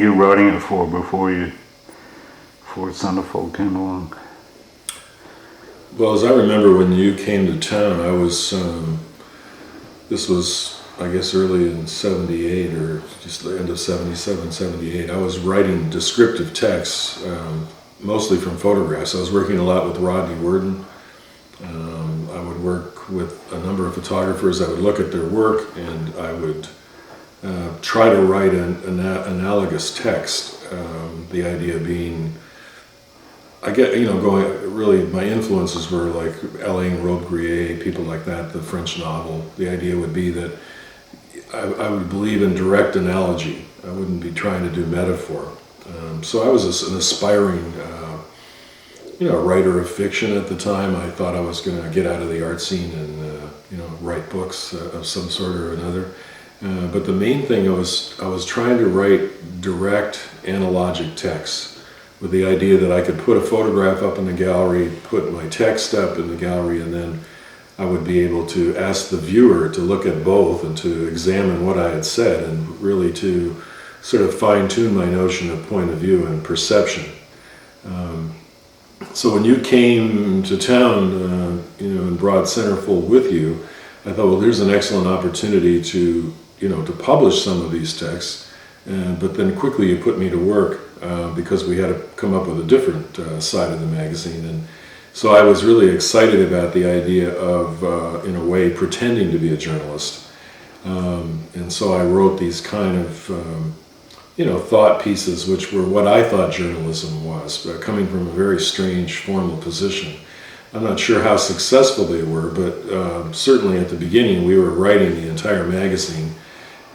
you writing it for before Centerfold came along? Well, as I remember when you came to town, I was, this was, I guess, early in 78 or just the end of 77, 78. I was writing descriptive texts, mostly from photographs. I was working a lot with Rodney Worden. I would work with a number of photographers. I would look at their work and I would try to write an analogous text. The idea being, I get, going, really my influences were like Alain Robbe-Grillet, people like that, the French novel. The idea would be that I would believe in direct analogy. I wouldn't be trying to do metaphor. So I was an aspiring, writer of fiction at the time. I thought I was going to get out of the art scene and, write books of some sort or another. But the main thing I was trying to write direct analogic texts with the idea that I could put a photograph up in the gallery, put my text up in the gallery, and then I would be able to ask the viewer to look at both and to examine what I had said and really to sort of fine-tune my notion of point of view and perception. So when you came to town, and brought Centerfold with you, I thought, well, there's an excellent opportunity to publish some of these texts. But then quickly you put me to work because we had to come up with a different side of the magazine. And so I was really excited about the idea of, in a way, pretending to be a journalist. And so I wrote these kind of, thought pieces, which were what I thought journalism was, coming from a very strange formal position. I'm not sure how successful they were, but certainly at the beginning we were writing the entire magazine,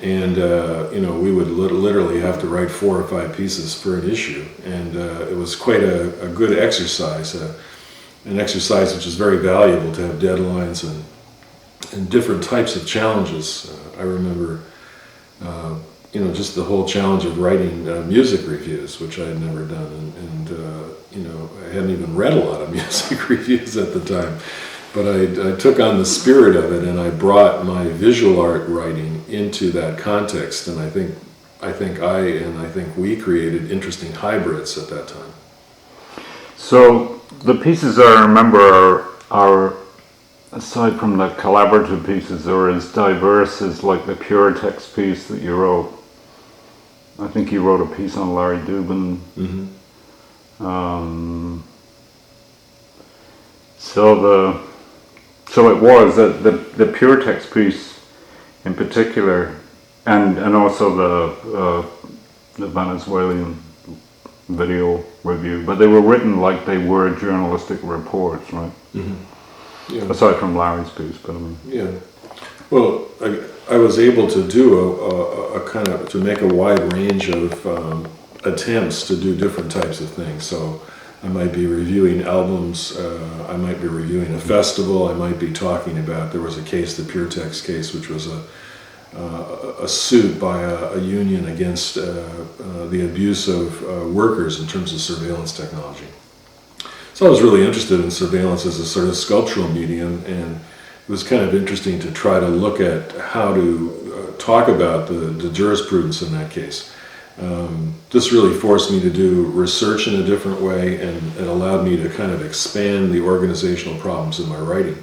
and we would literally have to write 4 or 5 pieces for an issue, and it was quite a good exercise, an exercise which is very valuable to have deadlines and different types of challenges. I remember just the whole challenge of writing music reviews, which I had never done, and I hadn't even read a lot of music reviews at the time, but I took on the spirit of it and I brought my visual art writing into that context, and I think we created interesting hybrids at that time. So the pieces I remember are aside from the collaborative pieces, are as diverse as like the pure text piece that you wrote. I think you wrote a piece on Larry Dubin. Mm-hmm. So it was that the pure text piece in particular, and also the Venezuelan video review, but they were written like they were journalistic reports, right? Mm-hmm. Yeah. Aside from Larry's piece, but I mean. Yeah. Well, I was able to do a kind of, to make a wide range of attempts to do different types of things. So I might be reviewing albums, I might be reviewing a festival, I might be talking about, there was a case, the Pure Text case, which was a suit by a union against the abuse of workers in terms of surveillance technology. So I was really interested in surveillance as a sort of sculptural medium, and it was kind of interesting to try to look at how to talk about the jurisprudence in that case. This really forced me to do research in a different way, and it allowed me to kind of expand the organizational problems in my writing.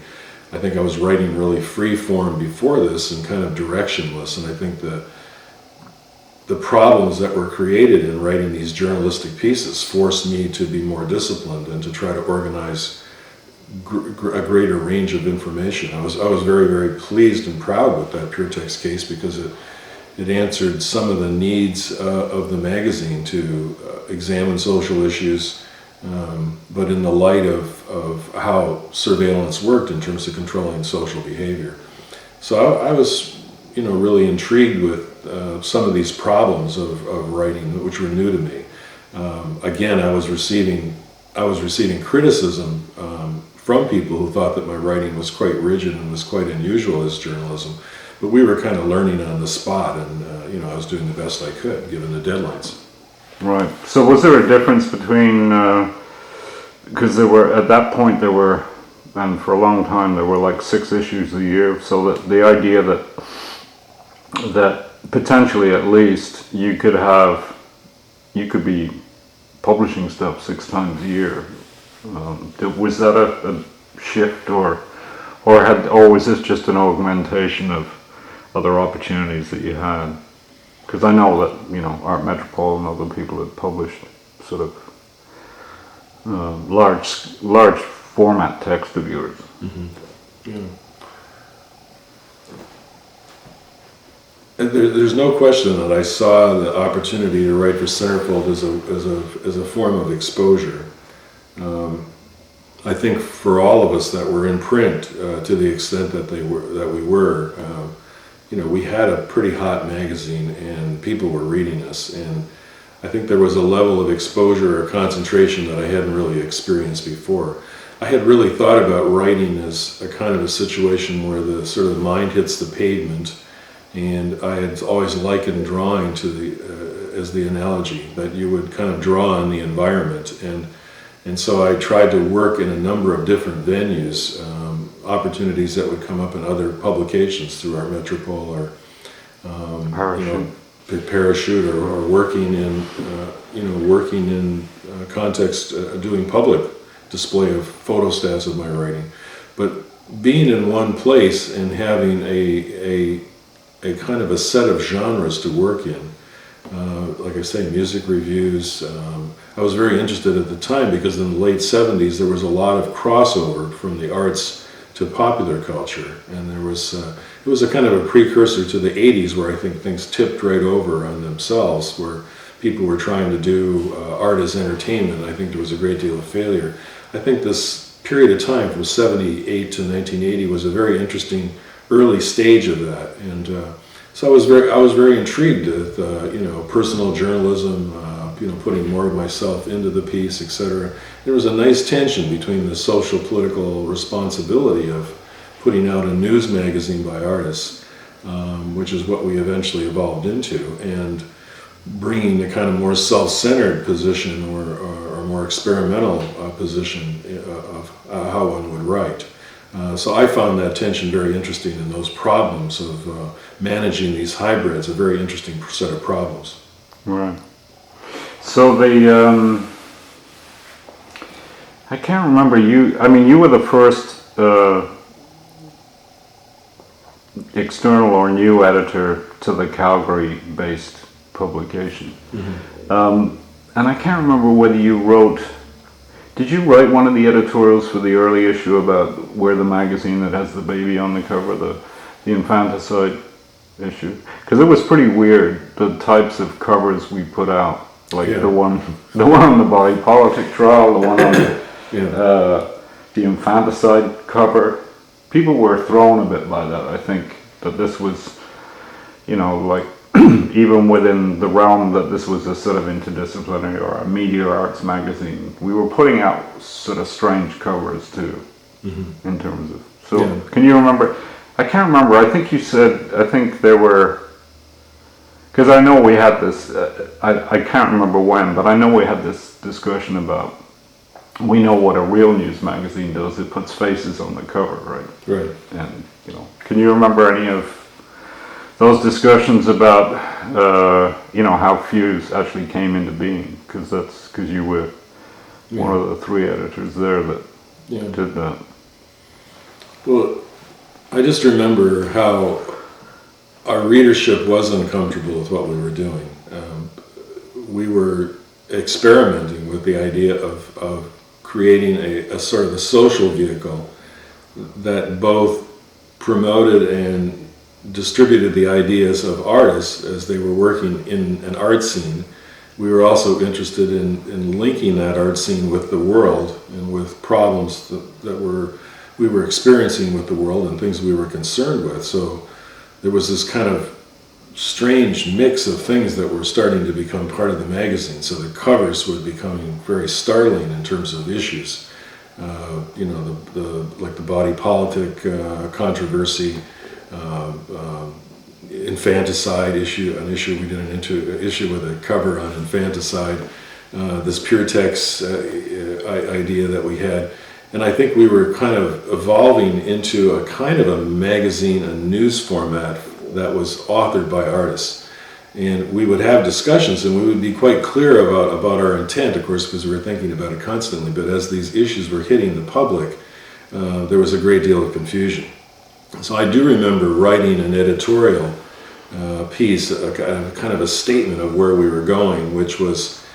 I think I was writing really free form before this and kind of directionless, and I think the problems that were created in writing these journalistic pieces forced me to be more disciplined and to try to organize a greater range of information. I was very, very pleased and proud with that Pure Text case because it answered some of the needs of the magazine to examine social issues, but in the light of how surveillance worked in terms of controlling social behavior. So I was, really intrigued with some of these problems of writing, which were new to me. Again, I was receiving criticism from people who thought that my writing was quite rigid and was quite unusual as journalism. But we were kind of learning on the spot, and I was doing the best I could given the deadlines. Right. So was there a difference between, because at that point and for a long time there were like 6 issues a year, so that the idea that potentially at least you could have you could be publishing stuff 6 times a year. Was that a shift, or was this just an augmentation of other opportunities that you had? Because I know that, you know, Art Metropole and other people had published sort of large format text of yours. Yeah. And there's no question that I saw the opportunity to write for Centerfold as a form of exposure. I think for all of us that were in print, to the extent that we were, you know, we had a pretty hot magazine and people were reading us, and I think there was a level of exposure or concentration that I hadn't really experienced before. I had really thought about writing as a kind of a situation where the sort of mind hits the pavement, and I had always likened drawing to as the analogy that you would kind of draw on the environment, and so I tried to work in a number of different venues, opportunities that would come up in other publications through Art Metropole or Parachute, or working in context, doing public display of photostats of my writing. But being in one place and having a kind of a set of genres to work in, like I say, music reviews. I was very interested at the time because in the late 70s there was a lot of crossover from the arts to popular culture, and it was a kind of a precursor to the 80s where I think things tipped right over on themselves, where people were trying to do art as entertainment. I think there was a great deal of failure. I think this period of time from 78 to 1980 was a very interesting early stage of that, and so I was very intrigued with personal journalism, putting more of myself into the piece, etc. There was a nice tension between the social political responsibility of putting out a news magazine by artists, which is what we eventually evolved into, and bringing the kind of more self-centered position or more experimental position of how one would write. So I found that tension very interesting, and those problems of managing these hybrids, a very interesting set of problems. Right. So I can't remember you. I mean, you were the first external or new editor to the Calgary-based publication, and I can't remember whether you wrote. Did you write one of the editorials for the early issue about Where the magazine that has the baby on the cover, the infanticide issue? Because it was pretty weird, the types of covers we put out, like the one on the body politic trial, the one on the infanticide cover. People were thrown a bit by that. I think that this was, like even within the realm that this was a sort of interdisciplinary or a media arts magazine, we were putting out sort of strange covers too, in terms of. So can you remember? I can't remember. I think you said. I think there were. Because I know we had this. I can't remember when, but I know we had this discussion about. We know what a real news magazine does. It puts faces on the cover, right? Right. And can you remember any of those discussions about how Fuse actually came into being? Because you were one of the 3 editors there that did that. Well, I just remember how our readership was uncomfortable with what we were doing. We were experimenting with the idea of creating a sort of a social vehicle that both promoted and distributed the ideas of artists as they were working in an art scene. We were also interested in linking that art scene with the world and with problems that we were experiencing with the world and things we were concerned with. So there was this kind of strange mix of things that were starting to become part of the magazine. So the covers were becoming very startling in terms of issues. Like the body politic controversy, infanticide issue, an issue we did an issue with a cover on infanticide, this pure text idea that we had. And I think we were kind of evolving into a kind of a magazine, a news format that was authored by artists. And we would have discussions, and we would be quite clear about our intent, of course, because we were thinking about it constantly. But as these issues were hitting the public, there was a great deal of confusion. So I do remember writing an editorial piece, kind of a statement of where we were going, which was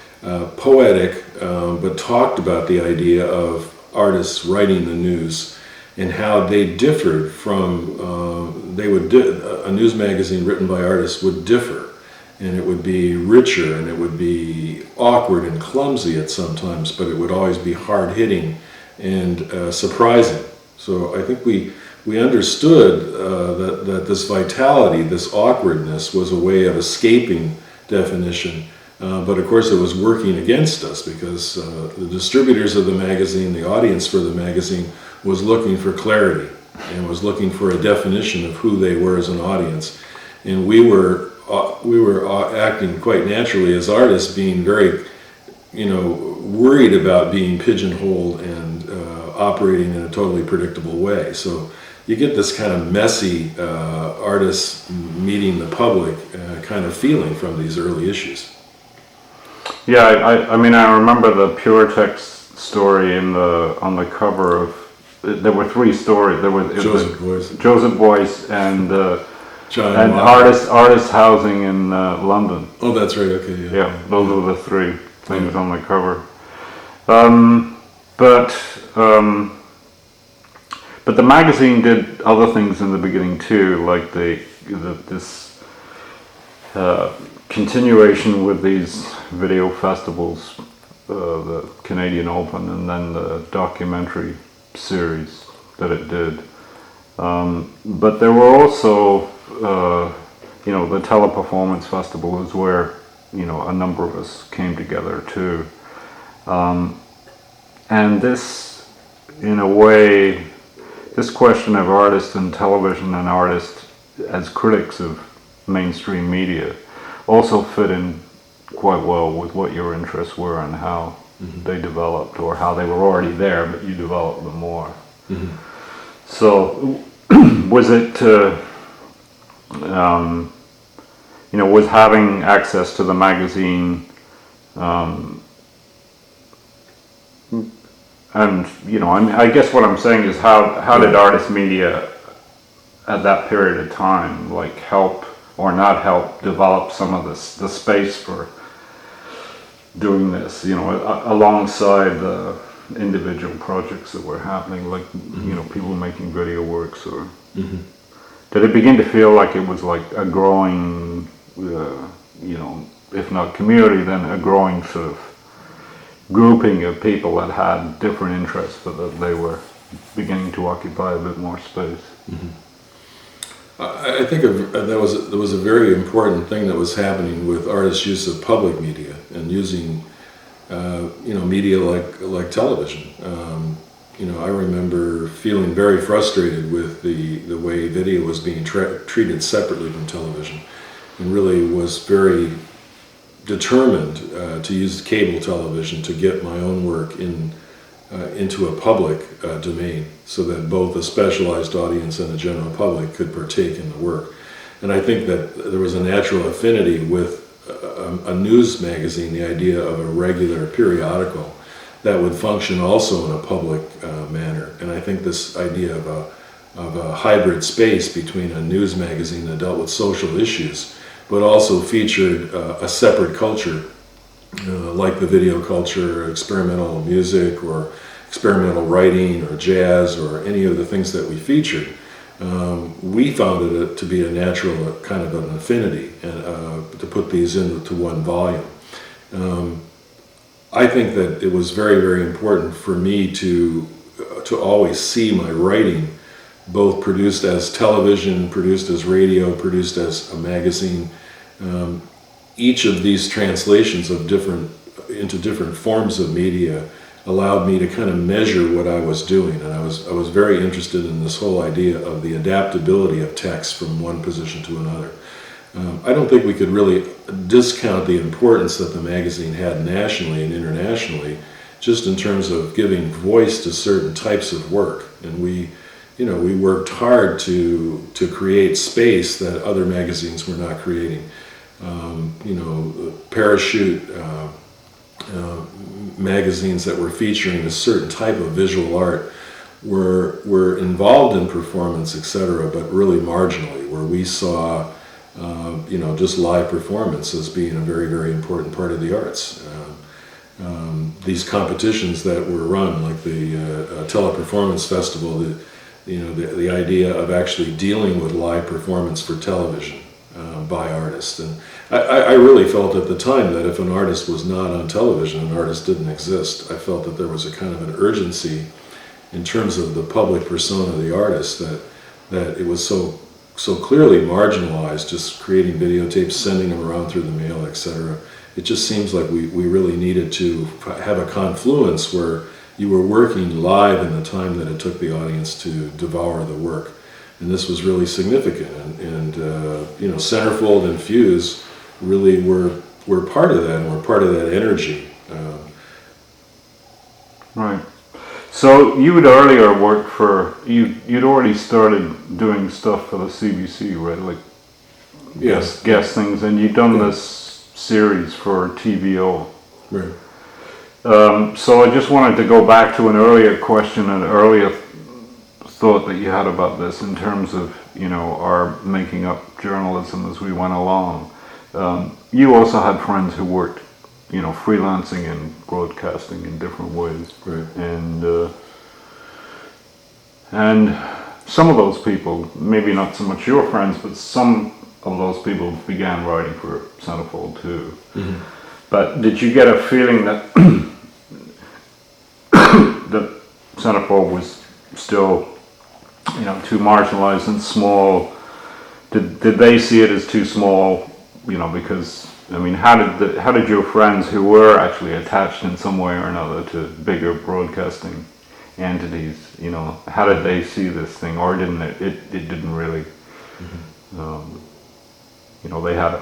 poetic, but talked about the idea of artists writing the news and how they differed from, a news magazine written by artists would differ, and it would be richer, and it would be awkward and clumsy at sometimes, but it would always be hard-hitting and surprising. So I think we understood that this vitality, this awkwardness, was a way of escaping definition. But of course it was working against us, because the distributors of the magazine, the audience for the magazine, was looking for clarity and was looking for a definition of who they were as an audience. And we were acting quite naturally as artists, being very, worried about being pigeonholed and operating in a totally predictable way. So you get this kind of messy artists meeting the public kind of feeling from these early issues. Yeah, I mean, I remember the Pure Text story on the cover of. There were three stories. There was Joseph Boyce and artist housing in London. Oh, that's right. Okay, yeah. Yeah, those were the three things on the cover. But the magazine did other things in the beginning too, like this continuation with these video festivals, the Canadian Open, and then the documentary series that it did. But there were also, the Teleperformance Festival is where, a number of us came together too. And this, in a way, this question of artists and television and artists as critics of mainstream media also fit in quite well with what your interests were and how they developed, or how they were already there, but you developed them more. Mm-hmm. So, was it, was having access to the magazine, and I guess what I'm saying is how did artist media at that period of time help or not help develop some of the space for doing this, alongside the individual projects that were happening, people making video works, or did it begin to feel like it was like a growing, if not community, then a growing sort of grouping of people that had different interests, but that they were beginning to occupy a bit more space? I think there was a very important thing that was happening with artists' use of public media and using media like television. I remember feeling very frustrated with the way video was being treated separately from television, and really was very determined to use cable television to get my own work into a public domain, so that both a specialized audience and the general public could partake in the work. And I think that there was a natural affinity with a news magazine, the idea of a regular periodical that would function also in a public manner. And I think this idea of a hybrid space between a news magazine that dealt with social issues, but also featured a separate culture, like the video culture, experimental music, or experimental writing, or jazz, or any of the things that we featured. We found it to be a natural kind of an affinity, and to put these into one volume. I think that it was very, very important for me to always see my writing both produced as television, produced as radio, produced as a magazine. Each of these translations into different forms of media allowed me to kind of measure what I was doing, and I was very interested in this whole idea of the adaptability of text from one position to another. I don't think we could really discount the importance that the magazine had nationally and internationally, just in terms of giving voice to certain types of work. And we worked hard to create space that other magazines were not creating. parachute magazines that were featuring a certain type of visual art were involved in performance, etc., but really marginally, where we saw just live performance as being a very, very important part of the arts. These competitions that were run, like the Teleperformance Festival, the idea of actually dealing with live performance for television by artists. And I really felt at the time that if an artist was not on television, an artist didn't exist. I felt that there was a kind of an urgency in terms of the public persona of the artist that it was so clearly marginalized, just creating videotapes, sending them around through the mail, etc. It just seems like we really needed to have a confluence where you were working live in the time that it took the audience to devour the work. And this was really significant. And Centerfold and Fuse really were part of that, and were part of that energy. Right. So you had earlier worked for, you'd already started doing stuff for the CBC, right? Like Yes. guest things, and you'd done this series for TVO. Right. So I just wanted to go back to an earlier question, an earlier thought that you had about this in terms of, our making up journalism as we went along. You also had friends who worked, freelancing and broadcasting in different ways. Right. And some of those people, maybe not so much your friends, but some of those people began writing for Centerfold too. Mm-hmm. But did you get a feeling that that Centerfold was still, too marginalized and small? Did they see it as too small? Because how did your friends who were actually attached in some way or another to bigger broadcasting entities, how did they see this thing, or didn't it? It didn't really. Mm-hmm.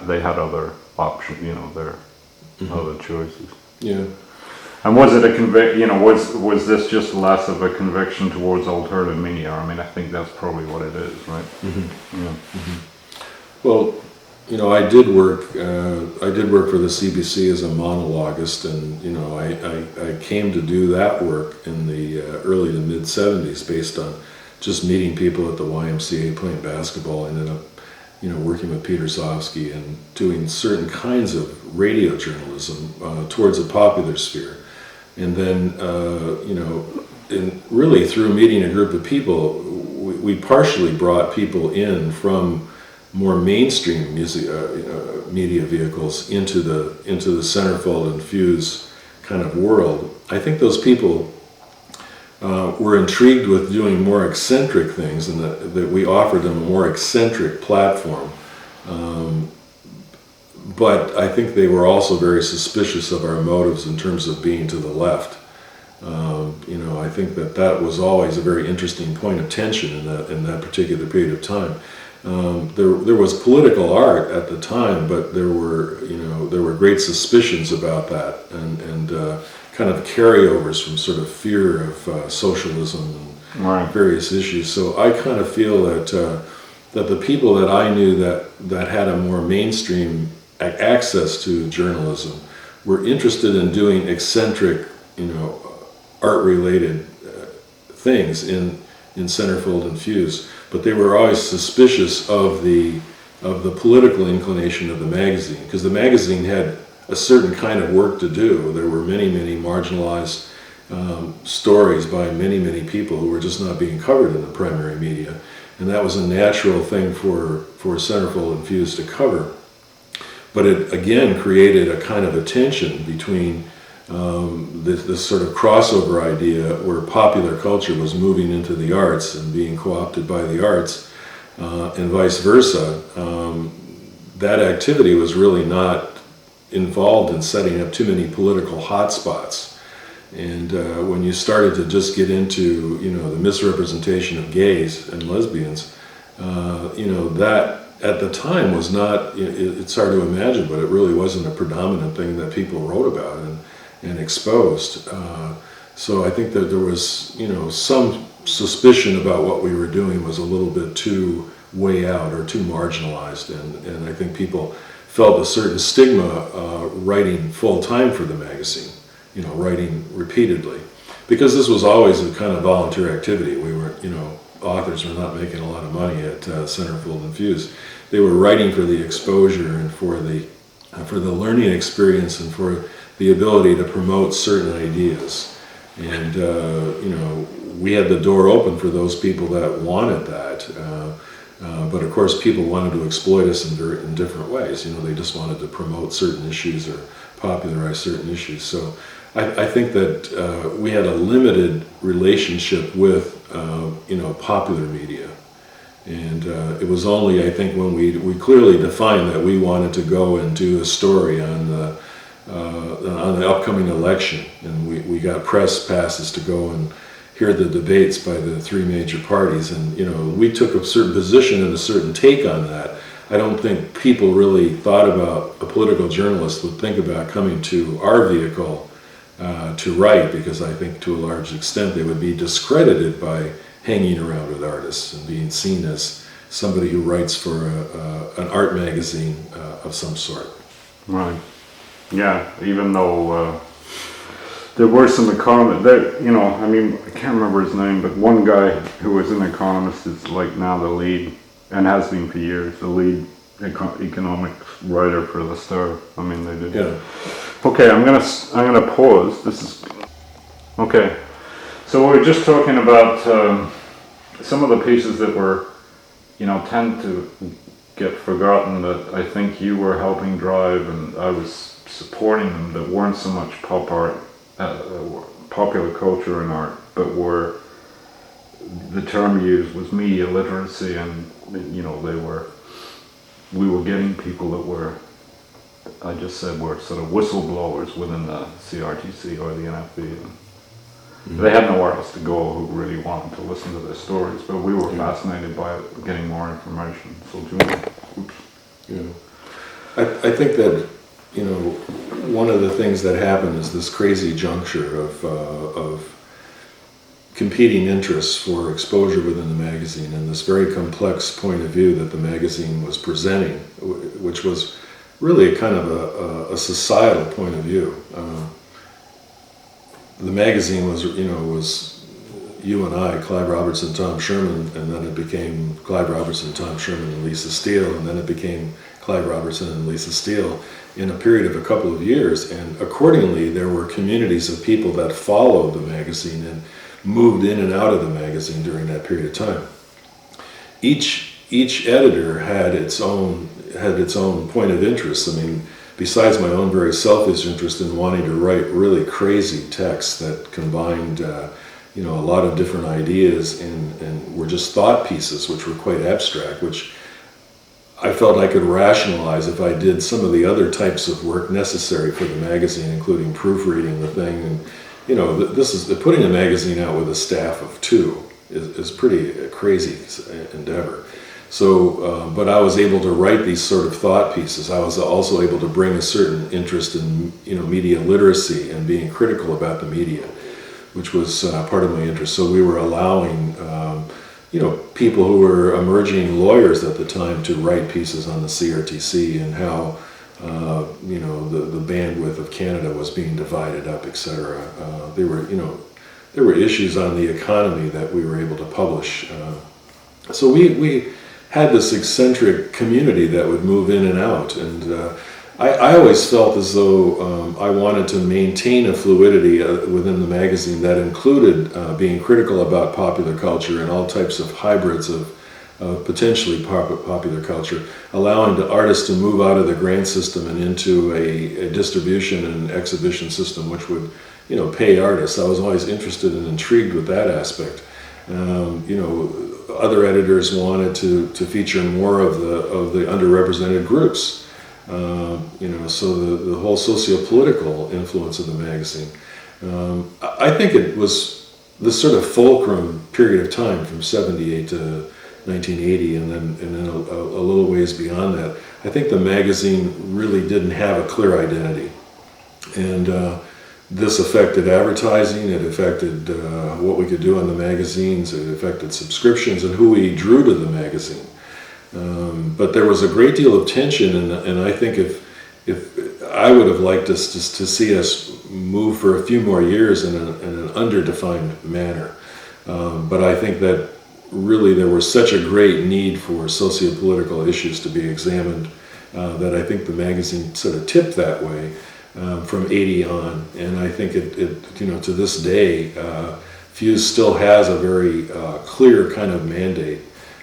They had other options, their mm-hmm. other choices. Yeah. And was it was this just less of a conviction towards alternative media? I think that's probably what it is, right? Mm-hmm. Yeah. Mm-hmm. Well, I did work for the CBC as a monologuist, and I came to do that work in the early to mid '70s based on just meeting people at the YMCA playing basketball. I ended up working with Peter Zofsky and doing certain kinds of radio journalism towards a popular sphere. And then, really through meeting a group of people, we partially brought people in from more mainstream media vehicles into the Centerfold and Fuse kind of world. I think those people were intrigued with doing more eccentric things, and that we offered them a more eccentric platform. But I think they were also very suspicious of our motives in terms of being to the left. I think that was always a very interesting point of tension in that particular period of time. There was political art at the time, but there were great suspicions about that, and kind of carryovers from sort of fear of socialism and right. various issues. So I kind of feel that the people that I knew that had a more mainstream access to journalism were interested in doing eccentric, art-related things in Centerfold and Fuse, but they were always suspicious of the political inclination of the magazine, because the magazine had a certain kind of work to do. There were many, many marginalized stories by many, many people who were just not being covered in the primary media, and that was a natural thing for Centerfold and Fuse to cover. But it again created a kind of a tension between this sort of crossover idea where popular culture was moving into the arts and being co-opted by the arts, and vice versa. That activity was really not involved in setting up too many political hotspots. And when you started to just get into, the misrepresentation of gays and lesbians, that at the time was not, it's hard to imagine, but it really wasn't a predominant thing that people wrote about and exposed. So I think that there was, some suspicion about what we were doing was a little bit too way out or too marginalized, and I think people felt a certain stigma writing full-time for the magazine, writing repeatedly. Because this was always a kind of volunteer activity. We were, authors were not making a lot of money at Centerfold and Fuse. They were writing for the exposure and for the learning experience and for the ability to promote certain ideas. And, we had the door open for those people that wanted that. But of course, people wanted to exploit us in different ways. They just wanted to promote certain issues or popularize certain issues. So I think that we had a limited relationship with, popular media. And it was only, I think, when we clearly defined that we wanted to go and do a story on the upcoming election. And we got press passes to go and hear the debates by the three major parties. And, we took a certain position and a certain take on that. I don't think people really thought about, a political journalist would think about coming to our vehicle to write, because I think to a large extent they would be discredited by hanging around with artists and being seen as somebody who writes for an art magazine of some sort. Right. Yeah, even though there were some economists, I can't remember his name, but one guy who was an economist is like now the lead, and has been for years, the lead economics writer for the Star. They did. Yeah. Okay, I'm gonna pause. This is okay. So we were just talking about some of the pieces that were, tend to get forgotten, that I think you were helping drive, and I was supporting them, that weren't so much pop art, popular culture and art, but were, the term used was media literacy, and we were getting people that were, I just said, were sort of whistleblowers within the CRTC or the NFB. They had nowhere else to go who really wanted to listen to their stories, but we were fascinated by getting more information. So, I think that, one of the things that happened is this crazy juncture of competing interests for exposure within the magazine, and this very complex point of view that the magazine was presenting, which was really a kind of a societal point of view. The magazine was you and I, Clive Robertson, Tom Sherman, and then it became Clive Robertson, Tom Sherman, and Lisa Steele, and then it became Clive Robertson and Lisa Steele in a period of a couple of years. And accordingly, there were communities of people that followed the magazine and moved in and out of the magazine during that period of time. Each editor had its own point of interest. Besides my own very selfish interest in wanting to write really crazy texts that combined, a lot of different ideas and were just thought pieces, which were quite abstract, which I felt I could rationalize if I did some of the other types of work necessary for the magazine, including proofreading the thing. And, this is putting a magazine out with a staff of 2 is pretty crazy endeavor. So, but I was able to write these sort of thought pieces. I was also able to bring a certain interest in, media literacy and being critical about the media, which was part of my interest. So we were allowing, people who were emerging lawyers at the time to write pieces on the CRTC and how, the bandwidth of Canada was being divided up, etc. There were issues on the economy that we were able to publish. So we had this eccentric community that would move in and out, and I always felt as though I wanted to maintain a fluidity within the magazine that included being critical about popular culture and all types of hybrids of potentially popular culture, allowing the artists to move out of the grant system and into a distribution and exhibition system which would, pay artists. I was always interested and intrigued with that aspect. Other editors wanted to feature more of the underrepresented groups. So the whole socio-political influence of the magazine. I think it was this sort of fulcrum period of time from 78 to 1980, and then a little ways beyond that. I think the magazine really didn't have a clear identity, and this affected advertising. It affected what we could do on the magazines. It affected subscriptions and who we drew to the magazine. But there was a great deal of tension, and I think if I would have liked us to see us move for a few more years in an underdefined manner. But I think that really there was such a great need for sociopolitical issues to be examined that I think the magazine sort of tipped that way from 80 on. And I think it to this day, Fuse still has a very clear kind of mandate.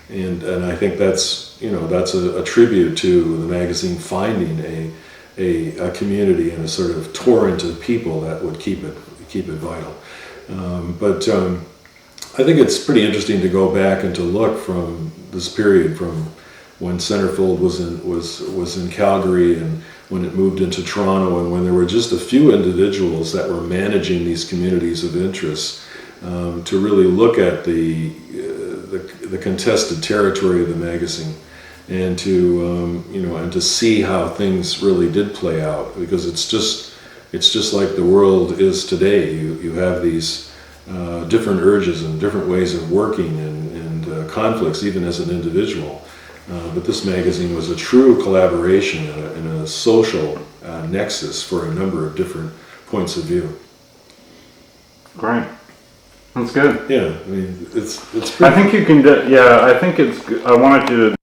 And I think that's a tribute to the magazine finding a community and a sort of torrent of people that would keep it vital. But I think it's pretty interesting to go back and to look from this period from when Centerfold was in Calgary and when it moved into Toronto, and when there were just a few individuals that were managing these communities of interest, to really look at the contested territory of the magazine, and to see how things really did play out, because it's just like the world is today. You have these different urges and different ways of working and conflicts even as an individual. But this magazine was a true collaboration and a social nexus for a number of different points of view. Great. That's good. Yeah, I mean, it's I think you can do, yeah, I think it's, I wanted you to